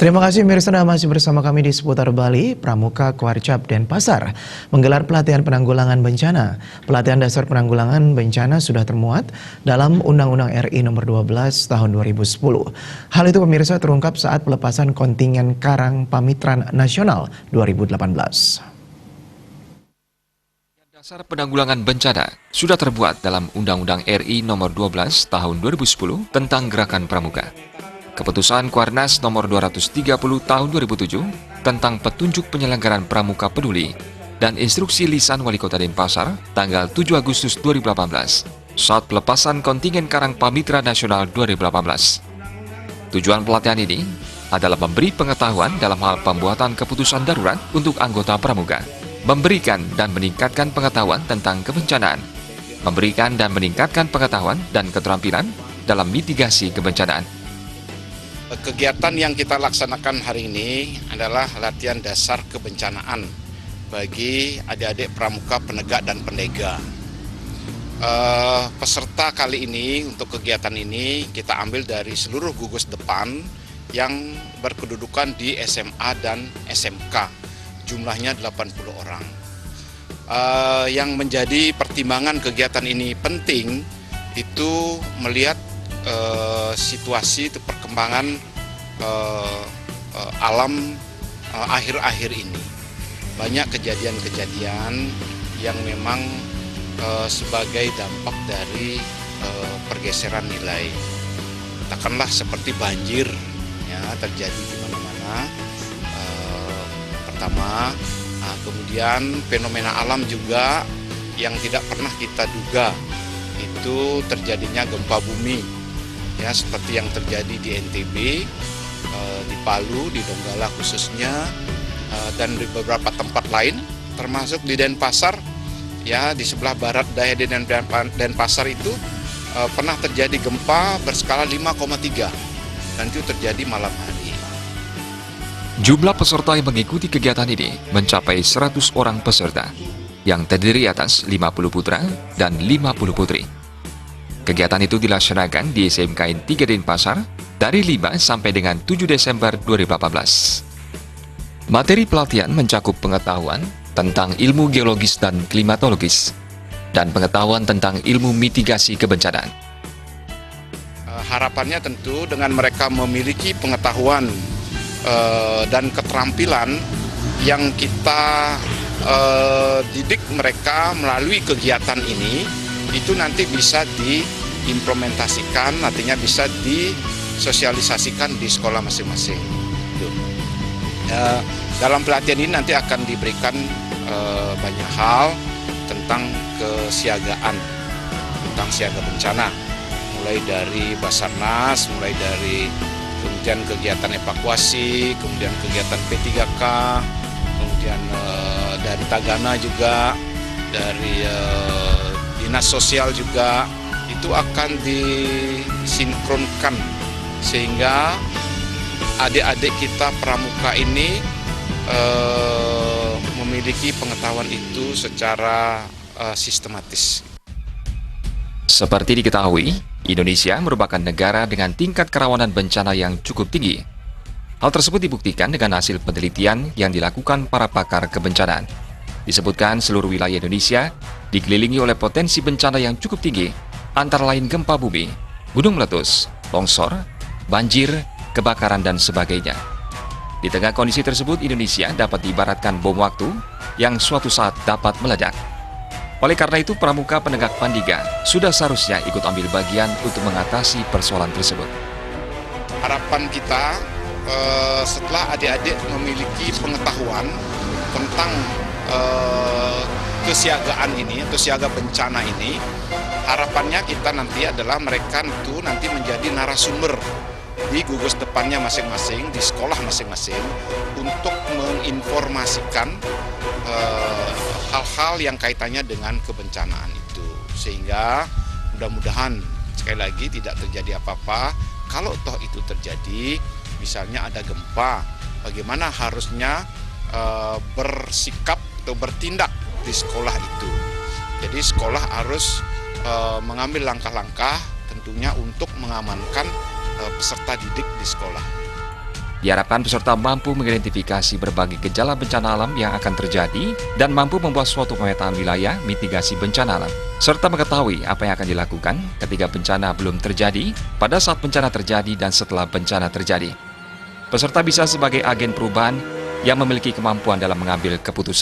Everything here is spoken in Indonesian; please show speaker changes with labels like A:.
A: Terima kasih Mirsa, masih bersama kami di seputar Bali. Pramuka Kuarcap Denpasar menggelar pelatihan penanggulangan bencana. Pelatihan dasar penanggulangan bencana sudah termuat dalam Undang-Undang RI Nomor 12 Tahun 2010. Hal itu pemirsa terungkap saat pelepasan kontingen Karang Pamitran Nasional 2018.
B: Dasar penanggulangan bencana sudah terbuat dalam Undang-Undang RI Nomor 12 Tahun 2010 tentang Gerakan Pramuka. Keputusan Kuarnas Nomor 230 Tahun 2007 tentang petunjuk penyelenggaraan Pramuka Peduli dan Instruksi Lisan Wali Kota Denpasar tanggal 7 Agustus 2018 saat pelepasan kontingen Karang Pamitran Nasional 2018. Tujuan pelatihan ini adalah memberi pengetahuan dalam hal pembuatan keputusan darurat untuk anggota Pramuka, memberikan dan meningkatkan pengetahuan tentang kebencanaan, memberikan dan meningkatkan pengetahuan dan keterampilan dalam mitigasi kebencanaan.
C: Kegiatan yang kita laksanakan hari ini adalah latihan dasar kebencanaan bagi adik-adik pramuka penegak dan pendega. Peserta kali ini untuk kegiatan ini kita ambil dari seluruh gugus depan yang berkedudukan di SMA dan SMK. Jumlahnya 80 orang. Yang menjadi pertimbangan kegiatan ini penting itu melihat situasi perkembangan alam akhir-akhir ini. Banyak kejadian-kejadian yang memang sebagai dampak dari pergeseran nilai. Katakanlah seperti banjir ya, terjadi di mana-mana. Pertama, kemudian fenomena alam juga yang tidak pernah kita duga itu terjadinya gempa bumi. Ya, seperti yang terjadi di NTB, di Palu, di Donggala khususnya, dan di beberapa tempat lain, termasuk di Denpasar, ya di sebelah barat daya di Denpasar itu pernah terjadi gempa berskala 5,3 dan itu terjadi malam hari.
B: Jumlah peserta yang mengikuti kegiatan ini mencapai 100 orang peserta, yang terdiri atas 50 putra dan 50 putri. Kegiatan itu dilaksanakan di SMK 3 Denpasar dari 5 sampai dengan 7 Desember 2018. Materi pelatihan mencakup pengetahuan tentang ilmu geologis dan klimatologis, dan pengetahuan tentang ilmu mitigasi kebencanaan.
C: Harapannya tentu dengan mereka memiliki pengetahuan dan keterampilan yang kita didik mereka melalui kegiatan ini, itu nanti bisa diimplementasikan, nantinya bisa disosialisasikan di sekolah masing-masing. Dalam pelatihan ini nanti akan diberikan banyak hal tentang kesiagaan, tentang siaga bencana, mulai dari Basarnas, mulai dari kemudian kegiatan evakuasi, kemudian kegiatan P3K, kemudian dari Tagana juga, dari Dinas Sosial juga, itu akan disinkronkan sehingga adik-adik kita pramuka ini memiliki pengetahuan itu secara sistematis.
B: Seperti diketahui, Indonesia merupakan negara dengan tingkat kerawanan bencana yang cukup tinggi. Hal tersebut dibuktikan dengan hasil penelitian yang dilakukan para pakar kebencanaan. Disebutkan seluruh wilayah Indonesia dikelilingi oleh potensi bencana yang cukup tinggi, antara lain gempa bumi, gunung meletus, longsor, banjir, kebakaran, dan sebagainya. Di tengah kondisi tersebut, Indonesia dapat diibaratkan bom waktu yang suatu saat dapat meledak. Oleh karena itu, pramuka penegak Pandiga sudah seharusnya ikut ambil bagian untuk mengatasi persoalan tersebut.
C: Harapan kita setelah adik-adik memiliki pengetahuan tentang kesiagaan ini, atau siaga bencana ini, harapannya kita nanti adalah mereka itu nanti menjadi narasumber di gugus depannya masing-masing, di sekolah masing-masing, untuk menginformasikan hal-hal yang kaitannya dengan kebencanaan itu, sehingga mudah-mudahan sekali lagi tidak terjadi apa-apa. Kalau toh itu terjadi, misalnya ada gempa, bagaimana harusnya bersikap atau bertindak di sekolah itu. Jadi sekolah harus mengambil langkah-langkah tentunya untuk mengamankan peserta didik di sekolah.
B: Diharapkan peserta mampu mengidentifikasi berbagai gejala bencana alam yang akan terjadi dan mampu membuat suatu pemetaan wilayah mitigasi bencana alam, serta mengetahui apa yang akan dilakukan ketika bencana belum terjadi, pada saat bencana terjadi dan setelah bencana terjadi. Peserta bisa sebagai agen perubahan yang memiliki kemampuan dalam mengambil keputusan.